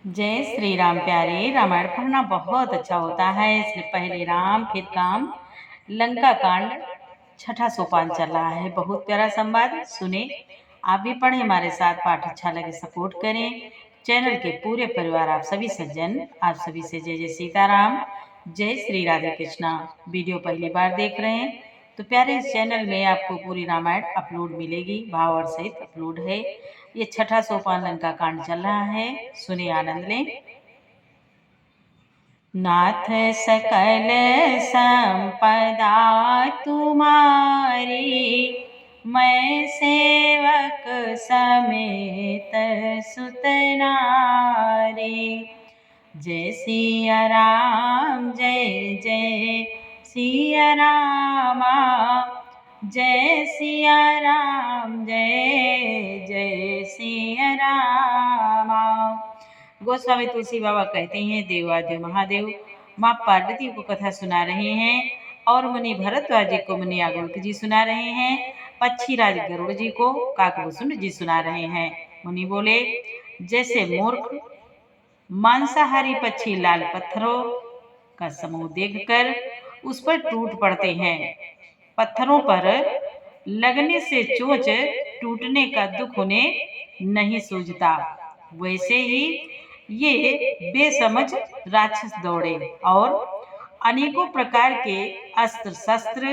जय श्री राम प्यारे। रामायण पढ़ना बहुत अच्छा होता है। इसलिए पहले राम फिर काम, लंका कांड छठा सोपान चल रहा है। बहुत प्यारा संवाद सुने। आप भी पढ़ें हमारे साथ। पाठ अच्छा लगे सपोर्ट करें। चैनल के पूरे परिवार, आप सभी सज्जन, आप सभी से जय जय सीताराम, जय श्री राधे कृष्णा। वीडियो पहली बार देख रहे हैं तो प्यारे इस चैनल में आपको पूरी रामायण अपलोड मिलेगी, भाव और सहित अपलोड है। ये छठा सोपान लंका कांड चल रहा है, सुने आनंद लें। नाथ सकल संपदा तुम्हारी, मैं सेवक समेत सुत नारी। जय सिया राम जय जय सिया रामा, जय सिया राम जय जय सिया रामा। गोस्वामी तुलसी बाबा कहते हैं, देवादेव महादेव माँ पार्वती को कथा सुना रहे हैं और मुनि भरद्वाज जी को मुनि आगुल्क जी सुना रहे हैं। पक्षीराज गरुड़ जी को काकभूषण जी सुना रहे हैं। मुनि बोले, जैसे मूर्ख मांसाहारी पक्षी लाल पत्थरों का समूह देखकर उस पर टूट पड़ते हैं, पत्थरों पर लगने से चोंच टूटने का दुख उन्हें नहीं सूझता, वैसे ही ये बेसमझ राक्षस दौड़े और अनेकों प्रकार के अस्त्र शस्त्र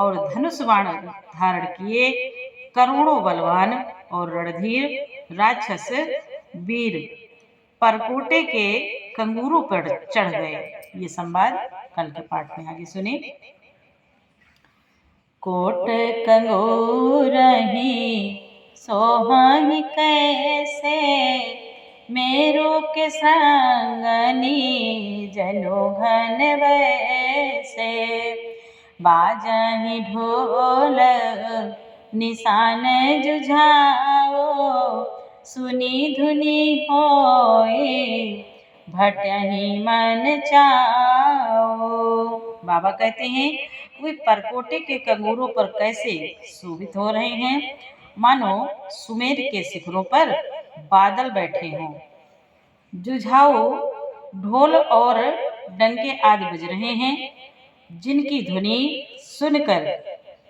और धनुष बाण धारण किए करोड़ों बलवान और रणधीर राक्षस वीर परकोटे के कंगूरों पर चढ़ गए। ये संवाद कल के पाठ में आगे सुने। कोट कंगूरही सोहहि कैसे, मेरो के संगनी जनु घन वैसे। बाजहि ढोल निशान जुझाओ, सुनी धुनि होए भटहि मन चाओ। बाबा कहते हैं, वे परकोटे के कंगूरों पर कैसे शोभित हो रहे हैं, मानो सुमेर के शिखरों पर बादल बैठे हों। जुझाओ ढोल और डंके आदि बज रहे हैं, जिनकी ध्वनि सुनकर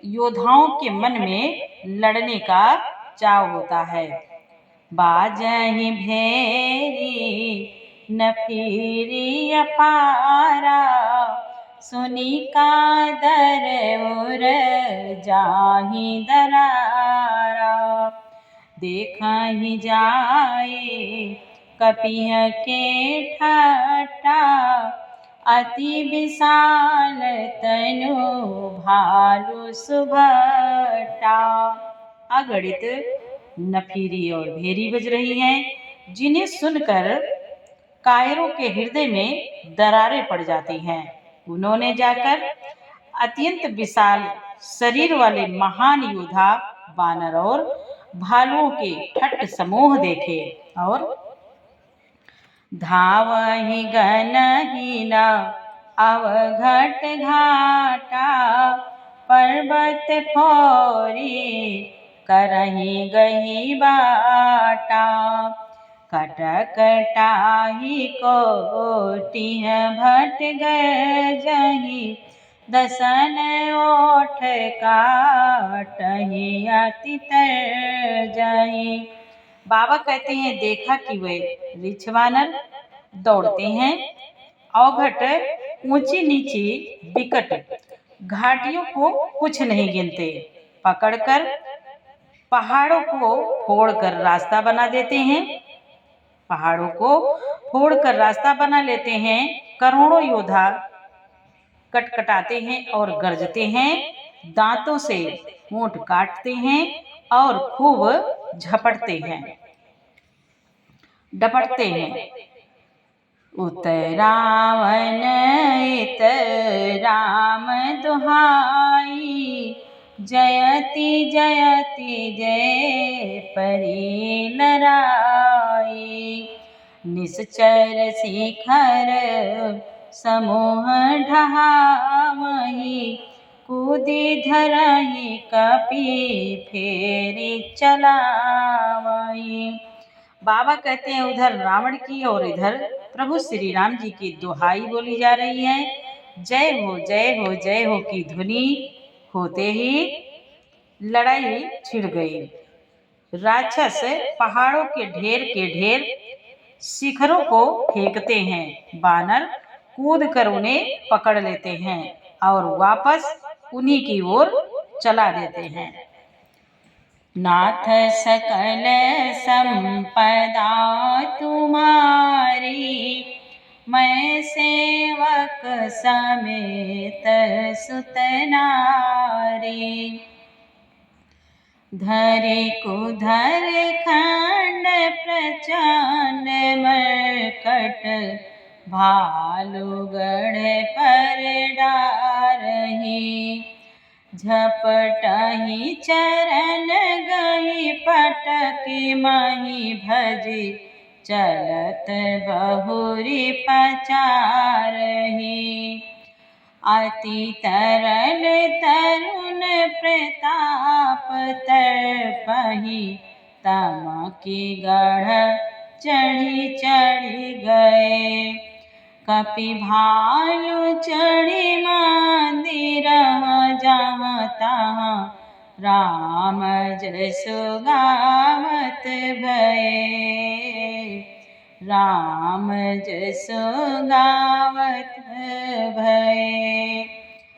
योद्धाओं के मन में लड़ने का चाव होता है। बाजहि भेरी नफीरी अपारा, सुनी कादर उर जाहि दरारा। देखहि जाए कपिह के ठाटा, अति विशाल तनु भालु सुभटा। अगणित नफीरी और भेरी बज रही हैं, जिन्हें सुनकर कायरों के हृदय में दरारें पड़ जाती हैं। उन्होंने जाकर अत्यंत विशाल शरीर वाले महान योद्धा वानर और भालुओं के ठट्ट समूह देखे और धावहि गनहीना अवघट घाटा, पर्वत फोरी करहि गही बाटा। कटकटाही कोटिह भट गजहि, दसन ओठ काटहि अति तरजहि। बाबा कहते हैं, देखा कि वे ऋक्ष वानर दौड़ते हैं, अवघट ऊंची नीची विकट घाटियों को कुछ नहीं गिनते, पकड़कर पहाड़ों को फोड़कर रास्ता बना देते हैं, पहाड़ों को फोड़कर रास्ता बना लेते हैं। करोड़ों योद्धा कटकटाते हैं और गरजते हैं, दांतों से होंठ काटते हैं और खूब झपटते हैं, डपटते हैं। उत रावण इत राम दुहाई, जयति जयति जय परि लराई। निश्चर शिखर समूह ढहावहि, कूदी धरहि कपि फेरी चलावहि। बाबा कहते हैं उधर रावण की और इधर प्रभु श्री राम जी की दुहाई बोली जा रही है। जय हो जय हो जय हो की ध्वनि होते ही लड़ाई छिड़ गई। राक्षस पहाड़ों के ढेर शिखरों को फेंकते हैं। बानर कूद कर उन्हें पकड़ लेते हैं और वापस उन्हीं की ओर चला देते हैं। नाथ सकल संपदा तुम्हारी, मैं सेवक समेत सुत नारी। धरि कुधर खंड प्रचंड मरकट, भालू गढ़ पर डारही। झपटहि चरण गई पटकी मही भजी, चलत बहुरी पचारही। अति तरल तरुण प्रताप तर्पहि, तमकी गढ़ चढ़ी चढ़ी गए। कपि भालू चढ़ी मंदिर, जहाँ तहाँ राम जसु गावत भये। राम जसु गावत भये।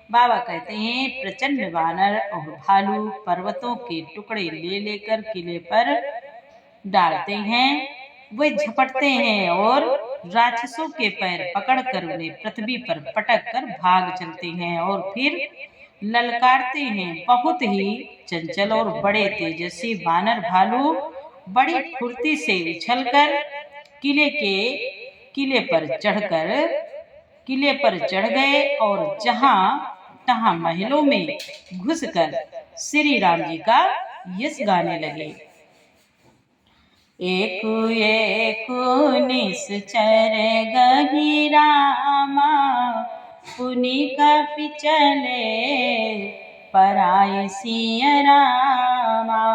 बाबा कहते हैं प्रचंड वानर और भालू पर्वतों के टुकड़े ले लेकर किले पर डालते हैं। वे झपटते हैं और राक्षसों के पैर पकड़कर उन्हें पृथ्वी पर पटक कर भाग चलते हैं और फिर ललकारते हैं। बहुत ही चंचल और बड़े तेजस्वी वानर भालू बड़ी फुर्ती से उछलकर किले पर चढ़ गए और जहां तहां महलों में घुसकर श्री राम जी का यश गाने लगे। एकु एकु निश्चर गहि रामा, पुनि कपि चले पराय सिय रामा।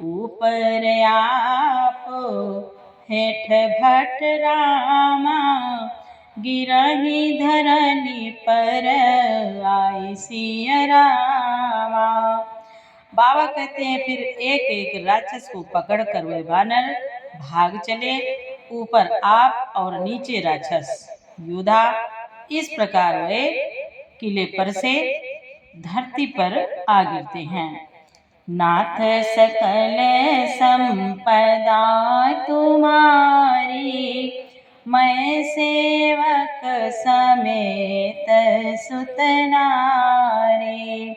ऊपर आप हेठ भट रामा, गिरहि धरनी पर आय सिय रामा। बाबा कहते हैं फिर एक एक राक्षस को पकड़कर वे वानर भाग चले। ऊपर आप और नीचे राक्षस योद्धा। इस प्रकार वे किले पर से धरती पर आ गिरते हैं। नाथ सकल संपदा तुम्हारी, मैं सेवक समेत सुत नारी।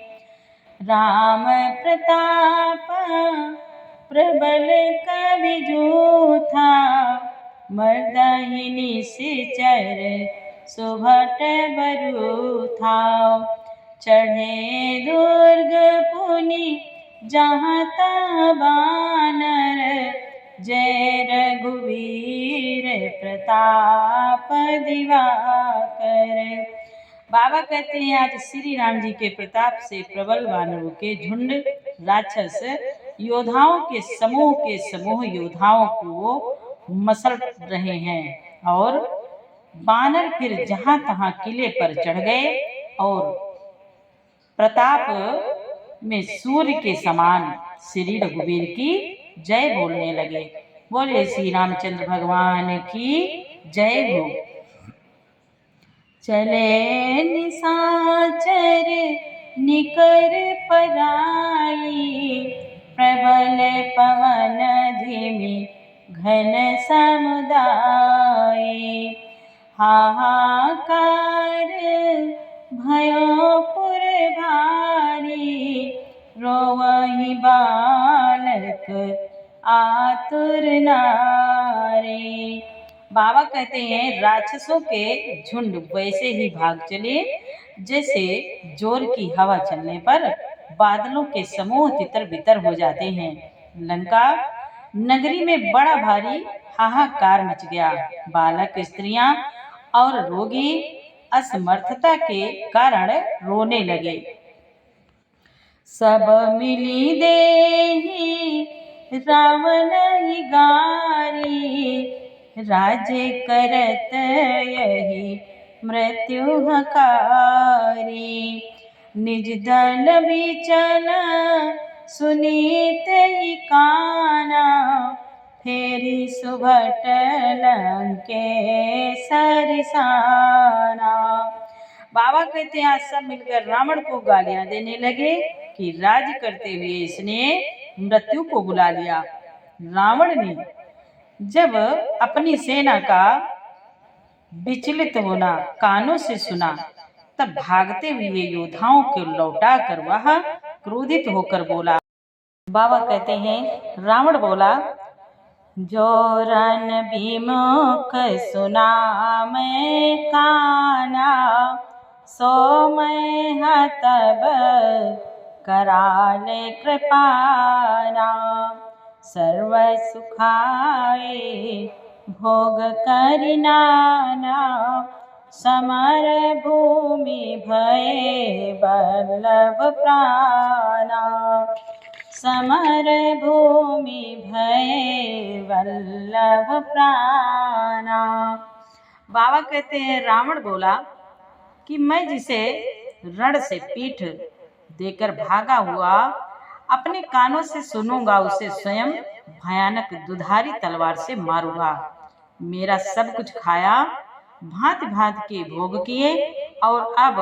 राम प्रताप प्रबल कवि जूथा, मर्दहि निश्चर सुभट बरूथा। चढ़े दुर्ग पुनि जहाँ तहाँ बानर, जय रघुवीर प्रताप दिवाकर। बाबा कहते हैं आज श्री राम जी के प्रताप से प्रबल वानरों के झुंड, राक्षस योद्धाओं के समूह योद्धाओं को मसल रहे हैं और बानर फिर जहां तहां किले पर चढ़ गए और प्रताप में सूर्य के समान श्री रघुवीर की जय बोलने लगे। बोले श्री रामचंद्र भगवान की जय हो। चले निशाचर निकर पराई, प्रबल पवन धिमी घन समुदाय। हाहाकार भयो पुर भारी, रोवहि बालक आतुर नारी। बाबा कहते हैं राक्षसों के झुंड वैसे ही भाग चले जैसे जोर की हवा चलने पर बादलों के समूह तितर बितर हो जाते हैं। लंका नगरी में बड़ा भारी हाहाकार मच गया। बालक, स्त्रियां और रोगी असमर्थता के कारण रोने लगे। सब मिली देहि रावण ही गारी, राज्य करत यही मृत्यु हकारी। निज दल बिचल सुनीत ही काना, फेरी सुभट लंकेश रिसाना। बाबा कहते हैं आज सब मिलकर रावण को गालियां देने लगे कि राज्य करते हुए इसने मृत्यु को बुला लिया। रावण ने जब अपनी सेना का विचलित होना कानों से सुना, तब भागते हुए योद्धाओं को लौटा कर वह क्रोधित होकर बोला। बाबा कहते हैं रावण बोला, जो रण विमुख सुना मैं काना, सो मैं तब कराले कृपाना। सर्व सुखाए भोग करिनाना, समर भूमि भये बल्लभ प्राणा। समर भूमि भये वल्लभ प्राणा। बाबा कहते हैं रावण बोला कि मैं जिसे रण से पीठ देकर भागा हुआ अपने कानों से सुनूंगा, उसे स्वयं भयानक दुधारी तलवार से मारूंगा। मेरा सब कुछ खाया, भांति भांति के भोग किए और अब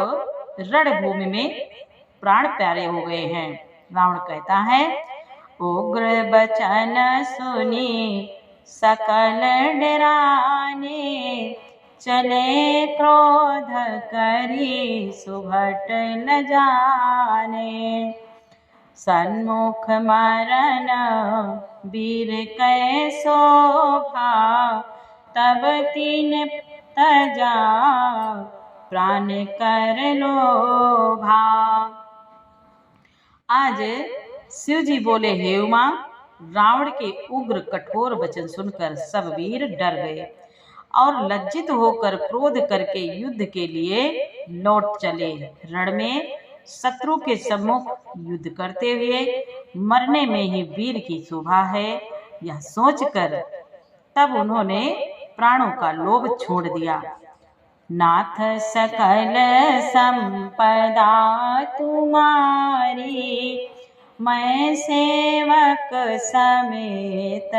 रणभूमि में प्राण प्यारे हो गए हैं। रावण कहता है, उग्र बचन सुनी सकल डराने, चले क्रोध करी सुभट न जाने। सन्मुख मरण वीर कै शोभा, तब तीन तजा प्राण कर लोभा। आज शिव जी बोले, हे उमा, रावण के उग्र कठोर वचन सुनकर सब वीर डर गए और लज्जित होकर क्रोध करके युद्ध के लिए लौट चले। रण में शत्रु के सम्मुख युद्ध करते हुए मरने में ही वीर की शोभा है, यह सोचकर तब उन्होंने प्राणों का लोभ छोड़ दिया। नाथ सकल संपदा तुम्हारी, मैं सेवक समेत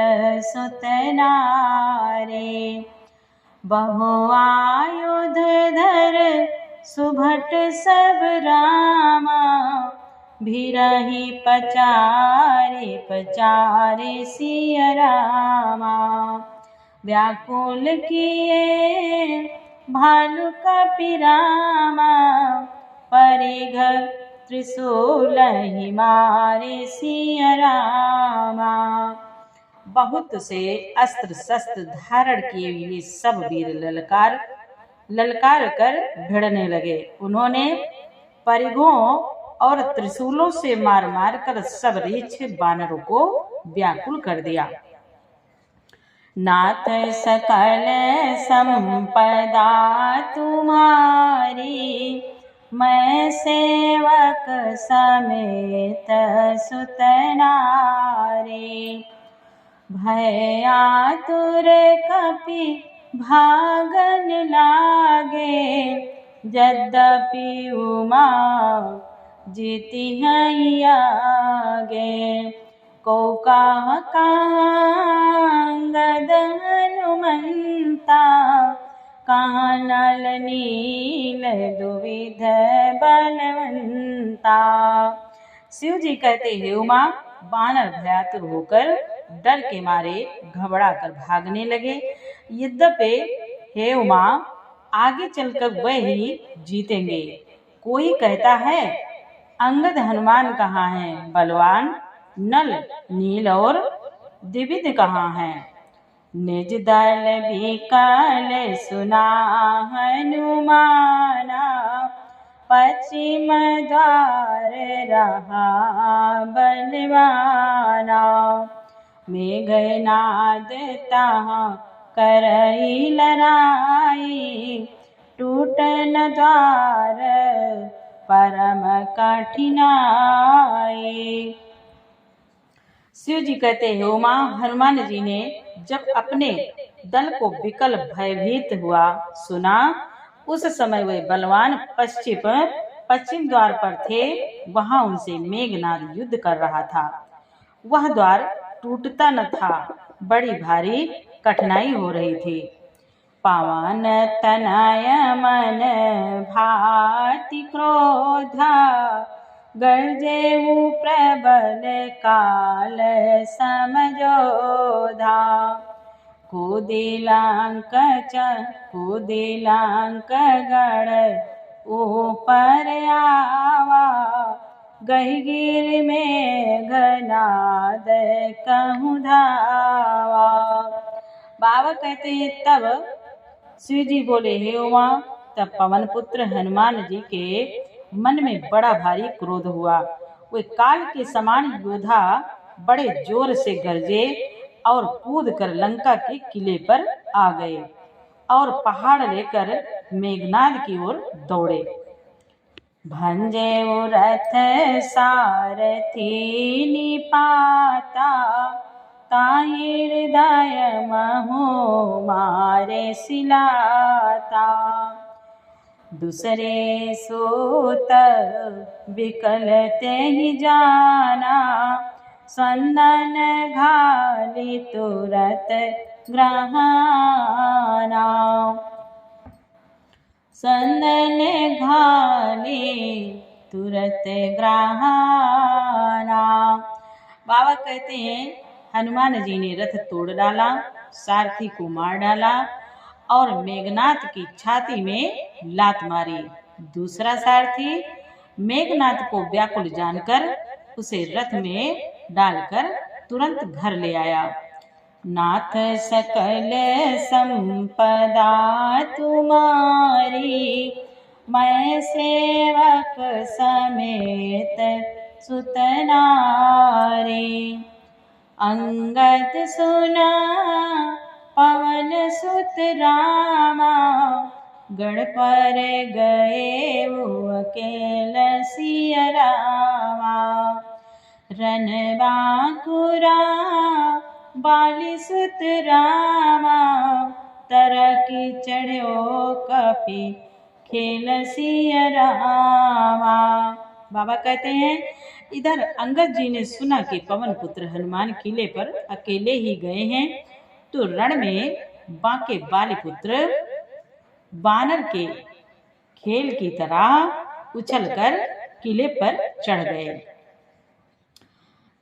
सुत नारी। बहुआयुध धर सुभट सब रामा, भिरहि पचारे पचारे सिय रामा। व्याकुल किए भालु कपिरामा, परिघ त्रिशूल ही मारे सिय रामा। बहुत से अस्त्र शस्त्र धारण किए हुए सब वीर ललकार कर भिड़ने लगे। उन्होंने परिघों और त्रिशूलों से मार मार कर सब रीछ बानरों को व्याकुल कर दिया। नाथ सकल संपदा तुम्हारी, मैं सेवक समेत सुत नारी। भय आतुर कपि भागन लागे, यद्यपि उमा जीती हैं आगे। को अंगद हनुमंता, कहाँ नल नील दुविध बलवंता। शिव जी कहते हैं, उमा, बानर भयातुर होकर डर के मारे घबरा कर भागने लगे। यद्यपि हे उमा, आगे चलकर वह ही जीतेंगे। कोई कहता है अंगद हनुमान कहाँ हैं, बलवान नल नील और द्विविध कहाँ हैं। निज दल विकल सुना हनुमाना, पश्चिम द्वार रहा बलवाना। मेघनाद तहाँ करई लड़ाई, टूटन द्वार परम कठिनाई। शिव जी कहते हैं, उमा, हनुमान जी ने जब अपने दल को विकल भयभीत हुआ सुना, उस समय वे बलवान पश्चिम द्वार पर थे। वहां उनसे मेघनाद युद्ध कर रहा था। वह द्वार टूटता न था, बड़ी भारी कठिनाई हो रही थी। पवन तनय मन भाति क्रोधा, गर्जेऊ प्रबल काल समझोधा। कुदिलांक गढ़ ऊपर आवा, गहिगिर में घनाद कहूँ धावा। बाबा कहते हैं, तब शिव जी बोले, हे उमा, तब पवन पुत्र हनुमान जी के मन में बड़ा भारी क्रोध हुआ। वे काल के समान योद्धा बड़े जोर से गरजे और कूद कर लंका के किले पर आ गए और पहाड़ लेकर मेघनाद की ओर दौड़े। भंजे रथ सारथी निपाता, ताहि हृदय महु मारे सिलाता। दूसरे सोत विकल तेहि जाना, संदन घाली तुरत ग्रहाना। संदन घाली तुरत ग्रहाना। बाबा कहते हैं, हनुमान जी ने रथ तोड़ डाला, सारथी को मार डाला और मेघनाद की छाती में लात मारी। दूसरा सारथी मेघनाद को व्याकुल जानकर उसे रथ में डालकर तुरंत घर ले आया। नाथ सकल संपदा तुम्हारी, मैं सेवक समेत सुत नारी। अंगद सुना पवन सुत रामा, गढ़ पर गए वो अकेल सिया रामा। रन बांकुरा बाली सुत रामा, तरकी चढ़ो कपि खेल सिया रामा। बाबा कहते हैं, इधर अंगद जी ने सुना कि पवन पुत्र हनुमान किले पर अकेले ही गए हैं, तो रण में बांके बाली पुत्र बानर के खेल की तरह उछलकर किले पर चढ़ गए।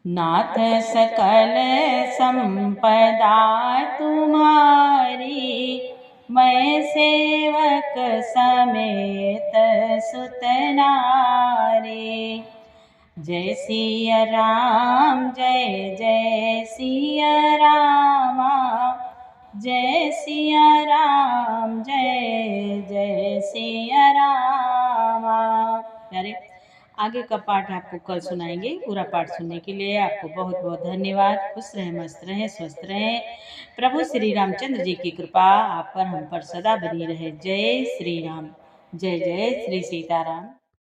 नाथ सकल संपदा तुम्हारी, मैं सेवक समेत सुत नारी। जय सिया राम, जय जय सिया रामा, जय सिया राम, जय जय सिया रामा। प्यारे, आगे का पाठ आपको कल सुनाएंगे। पूरा पाठ सुनने के लिए आपको बहुत बहुत धन्यवाद। खुश रहें, मस्त रहें, स्वस्थ रहें। प्रभु श्री रामचंद्र जी की कृपा आप पर, हम पर सदा बनी रहे। जय श्री राम, जय जय श्री सीताराम।